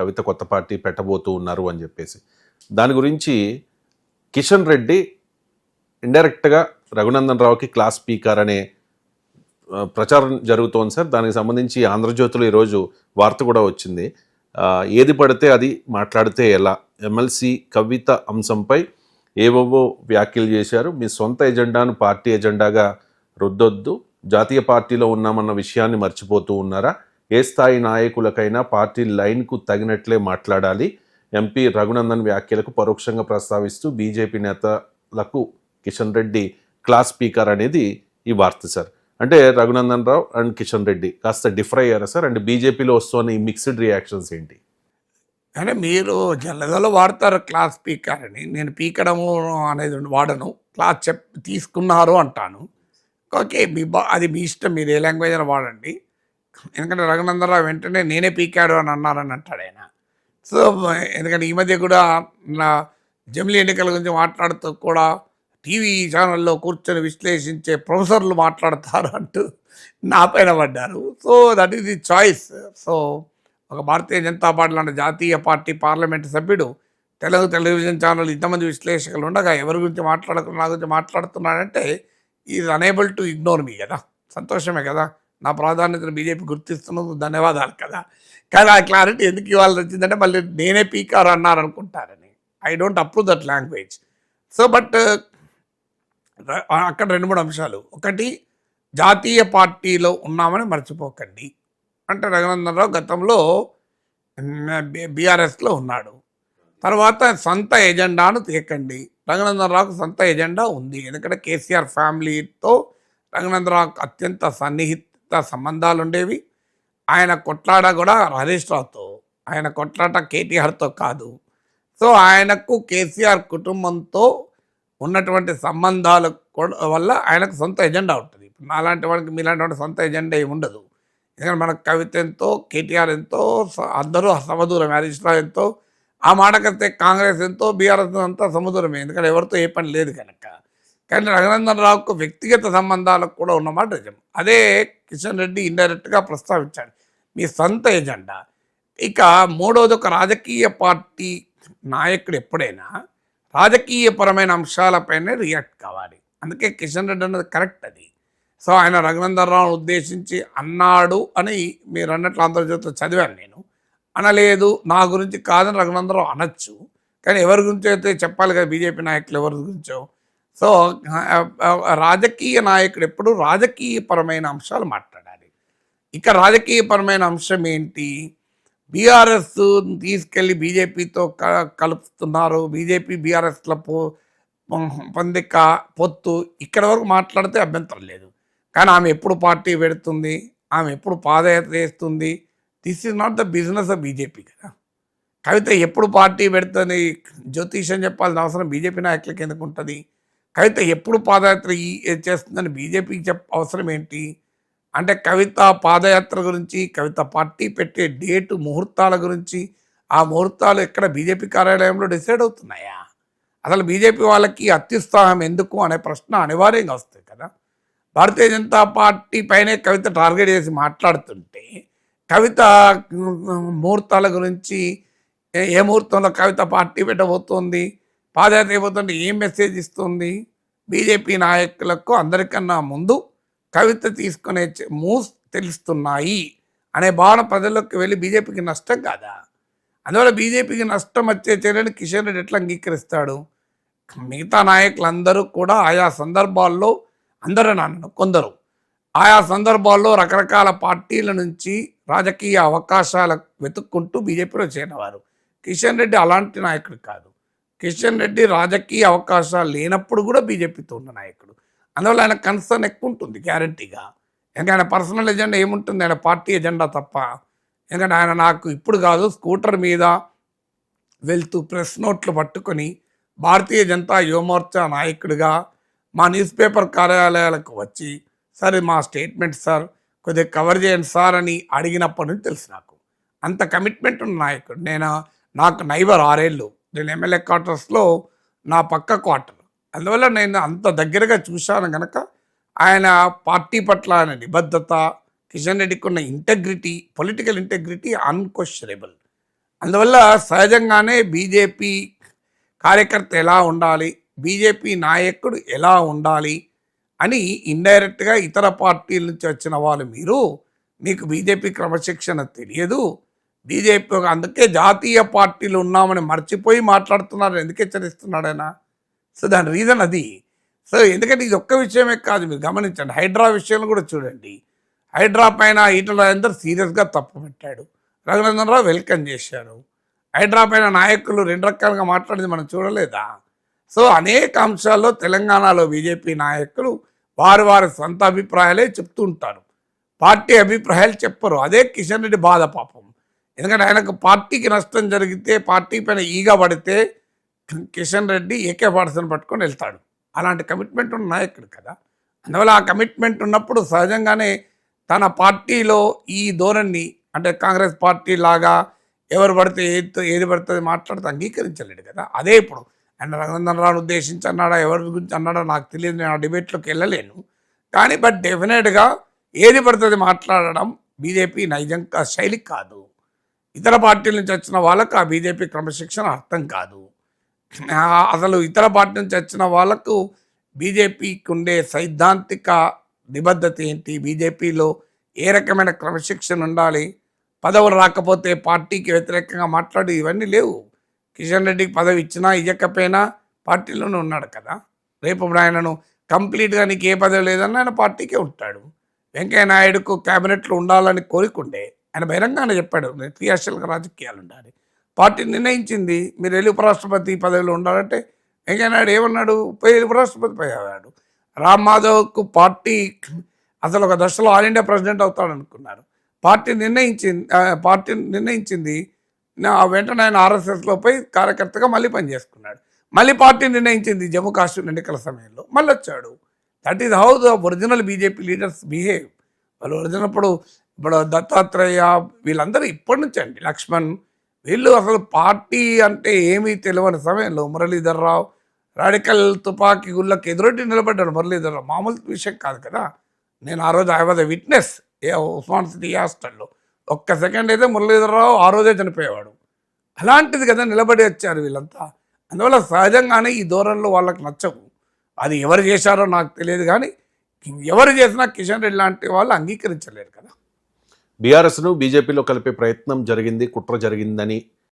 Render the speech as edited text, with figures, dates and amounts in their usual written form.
కవిత కొత్త పార్టీ పెట్టబోతూ ఉన్నారు అని చెప్పేసి. దాని గురించి కిషన్ రెడ్డి ఇండైరెక్ట్గా రఘునందన్ రావుకి క్లాస్ స్పీకర్ అనే ప్రచారం జరుగుతోంది సార్. దానికి సంబంధించి ఆంధ్రజ్యోతిలో ఈరోజు వార్త కూడా వచ్చింది. ఏది పడితే అది మాట్లాడితే ఎలా, ఎమ్మెల్సీ కవిత అంశంపై ఏవేవో వ్యాఖ్యలు చేశారు. మీ సొంత ఎజెండాను పార్టీ ఎజెండాగా రుద్దొద్దు, జాతీయ పార్టీలో ఉన్నామన్న విషయాన్ని మర్చిపోతూ ఉన్నారా? ఏ స్థాయి నాయకులకైనా పార్టీ లైన్కు తగినట్లే మాట్లాడాలి. ఎంపీ రఘునందన్ వ్యాఖ్యలకు పరోక్షంగా ప్రస్తావిస్తూ బీజేపీ నేతలకు కిషన్ రెడ్డి క్లాస్ స్పీకర్ అనేది ఈ వార్త సార్. అంటే రఘునందన్ రావు అండ్ కిషన్ రెడ్డి కాస్త డిఫర్ అయ్యారా సార్? అంటే బీజేపీలో వస్తున్న ఈ మిక్స్డ్ రియాక్షన్స్ ఏంటి? అంటే మీరు జల్లగలో వాడతారు క్లాస్ స్పీకర్ అని. నేను పీకడము అనేది వాడను, క్లాస్ తీసుకున్నారు అంటాను. ఓకే, అది మీ ఇష్టం, మీరు ఏ లాంగ్వేజ్ అయినా వాడండి. ఎందుకంటే రఘునందన్ రావు వెంటనే నేనే పీకాడు అని అన్నారని అంటాడు ఆయన. సో ఎందుకంటే ఈ మధ్య కూడా నా జమిలీ ఎన్నికల గురించి మాట్లాడుతూ కూడా టీవీ ఛానల్లో కూర్చొని విశ్లేషించే ప్రొఫెసర్లు మాట్లాడతారు అంటూ నా పైన పడ్డారు. So that is the choice. So ఒక భారతీయ జనతా పార్టీ లాంటి జాతీయ పార్టీ పార్లమెంటు సభ్యుడు తెలుగు టెలివిజన్ ఛానల్ ఇంతమంది విశ్లేషకులు ఉండగా ఎవరి గురించి మాట్లాడకుండా నా గురించి మాట్లాడుతున్నాడంటే is unable to ignore me కదా. సంతోషమే కదా, నా ప్రాధాన్యతను బీజేపీ గుర్తిస్తున్నందుకు ధన్యవాదాలు కదా. కానీ ఆ క్లారిటీ ఎందుకు ఇవ్వాల్సి వచ్చిందంటే మళ్ళీ నేనే పీకారు అన్నారు అనుకుంటారని. I don't approve that language. So but అక్కడ 2-3 అంశాలు. ఒకటి, జాతీయ పార్టీలో ఉన్నామని మర్చిపోకండి. అంటే రఘునందన్ రావు గతంలో బీఆర్ఎస్లో ఉన్నాడు. తర్వాత సొంత ఎజెండాను తీయకండి. రఘునందన్ రావుకు సొంత ఎజెండా ఉంది. ఎందుకంటే కేసీఆర్ ఫ్యామిలీతో రఘునందన్ రావుకు అత్యంత సన్నిహిత సంబంధాలు ఉండేవి. ఆయన కొట్లాట కూడా హరీష్ రావుతో, ఆయన కొట్లాట కేటీఆర్తో కాదు. సో ఆయనకు కేసీఆర్ కుటుంబంతో ఉన్నటువంటి సంబంధాల వల్ల ఆయనకు సొంత ఎజెండా ఉంటుంది. ఇప్పుడు నాలాంటి వాడికి మీలాంటి వాడికి సొంత ఎజెండా ఏమి ఉండదు. ఎందుకంటే మనకు కవిత ఎంతో, కేటీఆర్ ఎంతో, అందరూ సమదూరం, హరీష్ రావు ఎంతో, ఆ మాటకైతే కాంగ్రెస్ ఎంతో, బీఆర్ఎస్ అంతా సముద్రమే. ఎందుకంటే ఎవరితో ఏ పని లేదు కనుక. కానీ రఘునందన్ రావుకు వ్యక్తిగత సంబంధాలకు కూడా ఉన్నమాట నిజం. అదే కిషన్ రెడ్డి ఇండైరెక్ట్గా ప్రస్తావించాడు, మీ సొంత ఎజెండా. ఇక మూడవది, ఒక రాజకీయ పార్టీ నాయకుడు ఎప్పుడైనా రాజకీయపరమైన అంశాలపైనే రియాక్ట్ కావాలి. అందుకే కిషన్ రెడ్డి అన్నది కరెక్ట్ అది. సో ఆయన రఘునందన్ రావును ఉద్దేశించి అన్నాడు అని మీరు అన్నట్లు ఆంధ్రజ్యోతిలో చదివాను నేను. అనలేదు, నా గురించి కాదని రఘునందన్ రావు అనొచ్చు. కానీ ఎవరి గురించి అయితే చెప్పాలి కదా, బీజేపీ నాయకులు ఎవరి గురించో. సో రాజకీయ నాయకుడు ఎప్పుడు రాజకీయపరమైన అంశాలు మాట్లాడాలి. ఇక రాజకీయపరమైన అంశం ఏంటి? బీఆర్ఎస్ తీసుకెళ్ళి బీజేపీతో కలుపుతున్నారు, బీజేపీ బీఆర్ఎస్ల పొందిక పొత్తు, ఇక్కడ వరకు మాట్లాడితే అభ్యంతరం లేదు. కానీ ఆమె ఎప్పుడు పార్టీ పెడుతుంది, ఆమె ఎప్పుడు పాదయాత్ర చేస్తుంది, this is not the business of BJP కదా. కవిత ఎప్పుడు పార్టీ పెడుతుంది జ్యోతిషం చెప్పాల్సిన అవసరం బీజేపీ నాయకులకి ఎందుకు ఉంటుంది? కవిత ఎప్పుడు పాదయాత్ర చేస్తుందని బీజేపీకి అవసరం ఏంటి? అంటే కవిత పాదయాత్ర గురించి, కవిత పార్టీ పెట్టే డేటు, ముహూర్తాల గురించి, ఆ ముహూర్తాలు ఎక్కడ బీజేపీ కార్యాలయంలో డిసైడ్ అవుతున్నాయా? అసలు బీజేపీ వాళ్ళకి అత్యుత్సాహం ఎందుకు అనే ప్రశ్న అనివార్యంగా వస్తుంది కదా. భారతీయ జనతా పార్టీ పైనే కవిత టార్గెట్ చేసి మాట్లాడుతుంటే, కవిత ముహూర్తాల గురించి, ఏ ముహూర్తంలో కవిత పార్టీ పెట్టబోతోంది, పాదయాత్ర అయిపోతుంటే ఏం మెసేజ్ ఇస్తుంది? బీజేపీ నాయకులకు అందరికన్నా ముందు కవిత తీసుకునే మూవ్స్ తెలుస్తున్నాయి అనే భావన ప్రజల్లోకి వెళ్ళి బీజేపీకి నష్టం కాదా? అందువల్ల బీజేపీకి నష్టం వచ్చే చర్యను కిషన్ రెడ్డి ఎట్లా అంగీకరిస్తాడు? మిగతా నాయకులందరూ కూడా ఆయా సందర్భాల్లో, అందరూ నాన్న కొందరు ఆయా సందర్భాల్లో రకరకాల పార్టీల నుంచి రాజకీయ అవకాశాలు వెతుక్కుంటూ బీజేపీలో చేరినవారు. కిషన్ రెడ్డి అలాంటి నాయకుడు కాదు. కిషన్ రెడ్డి రాజకీయ అవకాశాలు లేనప్పుడు కూడా బీజేపీతో ఉన్న నాయకుడు. అందువల్ల ఆయన కన్సర్న్ ఎక్కువ ఉంటుంది గ్యారంటీగా. ఎందుకంటే ఆయన పర్సనల్ ఎజెండా ఏముంటుంది, ఆయన పార్టీ ఎజెండా తప్ప. ఎందుకంటే ఆయన నాకు ఇప్పుడు కాదు, స్కూటర్ మీద వెళ్తూ ప్రెస్ నోట్లు పట్టుకొని భారతీయ జనతా యువమోర్చా నాయకుడిగా మా న్యూస్ పేపర్ కార్యాలయాలకు వచ్చి, సార్ మా స్టేట్మెంట్ సార్ కొద్దిగా కవర్ చేయండి సార్ అని అడిగినప్పటి నుంచి తెలుసు నాకు. అంత కమిట్మెంట్ ఉన్న నాయకుడు. నాకు నైబర్ 6 ఏళ్ళు. నేను ఎమ్మెల్యే క్వార్టర్స్లో నా పక్క క్వార్టర్. అందువల్ల నేను అంత దగ్గరగా చూశాను కనుక ఆయన పార్టీ పట్ల ఆయన నిబద్ధత, కిషన్ రెడ్డికి ఉన్న ఇంటెగ్రిటీ, పొలిటికల్ ఇంటెగ్రిటీ అన్క్వశ్చనబుల్. అందువల్ల సహజంగానే బీజేపీ కార్యకర్త ఎలా ఉండాలి, బీజేపీ నాయకుడు ఎలా ఉండాలి అని ఇండైరెక్ట్గా ఇతర పార్టీల నుంచి వచ్చిన వాళ్ళు మీకు బీజేపీ క్రమశిక్షణ తెలియదు, బీజేపీ అందుకే జాతీయ పార్టీలు ఉన్నామని మర్చిపోయి మాట్లాడుతున్నారు ఎందుకు హెచ్చరిస్తున్నాడు ఆయన. సో దాని రీజన్ అది. సో ఎందుకంటే ఇది ఒక్క విషయమే కాదు, మీరు గమనించండి. హైడ్రా విషయంలో కూడా చూడండి. హైడ్రా పైన ఈటల రాజేందర్ సీరియస్గా తప్పు పెట్టాడు, రఘునందన్ రావు వెల్కమ్ చేశారు. హైడ్రా పైన నాయకులు రెండు రకాలుగా మాట్లాడింది మనం చూడలేదా? సో అనేక అంశాల్లో తెలంగాణలో బీజేపీ నాయకులు వారి సొంత అభిప్రాయాలే చెప్తూ ఉంటారు, పార్టీ అభిప్రాయాలు చెప్పరు. అదే కిషన్ రెడ్డి బాధ పాపం. ఎందుకంటే ఆయనకు పార్టీకి నష్టం జరిగితే, పార్టీ పైన ఈగ పడితే కిషన్ రెడ్డి AK-47 పట్టుకొని వెళ్తాడు. అలాంటి కమిట్మెంట్ ఉన్న నాయకుడు కదా. అందువల్ల ఆ కమిట్మెంట్ ఉన్నప్పుడు సహజంగానే తన పార్టీలో ఈ ధోరణి, అంటే కాంగ్రెస్ పార్టీ లాగా ఎవరు పడితే ఏది పడుతుంది మాట్లాడితే అంగీకరించలేడు కదా. అదే ఇప్పుడు ఆయన రఘునందన్ రావును ఉద్దేశించి అన్నాడా, ఎవరి గురించి అన్నాడో నాకు తెలియదు, నేను ఆ డిబేట్లోకి వెళ్ళలేను. కానీ బట్ డెఫినెట్గా ఏది పడుతుంది మాట్లాడడం బీజేపీ నైజంగా శైలి కాదు. ఇతర పార్టీల నుంచి వచ్చిన వాళ్ళకు ఆ బీజేపీ క్రమశిక్షణ అర్థం కాదు. అసలు ఇతర పార్టీ నుంచి వచ్చిన వాళ్ళకు బీజేపీకి ఉండే సైద్ధాంతిక నిబద్ధత ఏంటి, బీజేపీలో ఏ రకమైన క్రమశిక్షణ ఉండాలి, పదవులు రాకపోతే పార్టీకి వ్యతిరేకంగా మాట్లాడి ఇవన్నీ లేవు. కిషన్ రెడ్డికి పదవి ఇచ్చినా ఇవ్వకపోయినా పార్టీలోనే ఉన్నాడు కదా. రేపు ఆయనను కంప్లీట్గా నీకు ఏ పదవి లేదన్నా ఆయన పార్టీకే ఉంటాడు. వెంకయ్య నాయుడుకు క్యాబినెట్లో ఉండాలని కోరికుండే ఆయన బహిరంగానే చెప్పాడు, క్రియాశీలక రాజకీయాలు ఉండాలి. పార్టీ నిర్ణయించింది మీరు వెళ్ళి ఉపరాష్ట్రపతి పదవిలో ఉండాలంటే వెంకయ్య నాయుడు ఏమన్నాడు, ఉపరాష్ట్రపతి అయ్యాడు. రామ్ మాధవ్కు పార్టీ అసలు ఒక దశలో ఆల్ ఇండియా ప్రెసిడెంట్ అవుతాడు అనుకున్నారు. పార్టీ నిర్ణయించింది వెంటనే ఆయన RSSలో పోయి కార్యకర్తగా మళ్ళీ పనిచేసుకున్నాడు. మళ్ళీ పార్టీ నిర్ణయించింది జమ్మూ కాశ్మీర్ ఎన్నికల సమయంలో మళ్ళీ వచ్చాడు. That is how the original BJP leaders behave. వాళ్ళు ఒరిజినల్ ఇప్పుడు దత్తాత్రేయ వీళ్ళందరూ ఇప్పటి నుంచి అండి, లక్ష్మణ్ వీళ్ళు అసలు పార్టీ అంటే ఏమీ తెలియని సమయంలో మురళీధర్ రావు రాడికల్ తుపాకీ గుళ్ళకి ఎదురొడ్డి నిలబడ్డాడు. మురళీధర్ రావు మామూలు విషయం కాదు కదా. నేను ఆ రోజు I was a witness Osman city హాస్టల్లో. ఒక్క సెకండ్ అయితే మురళీధర్ రావు ఆ రోజే చనిపోయేవాడు. అలాంటిది కదా నిలబడి వచ్చారు వీళ్ళంతా. అందువల్ల సహజంగానే ఈ ధోరణిలో వాళ్ళకి నచ్చవు. అది ఎవరు చేశారో నాకు తెలియదు, కానీ ఎవరు చేసినా కిషన్ రెడ్డి లాంటి వాళ్ళు అంగీకరించలేరు కదా. బీఆర్ఎస్ను బీజేపీలో కలిపే ప్రయత్నం జరిగింది, కుట్ర జరిగిందని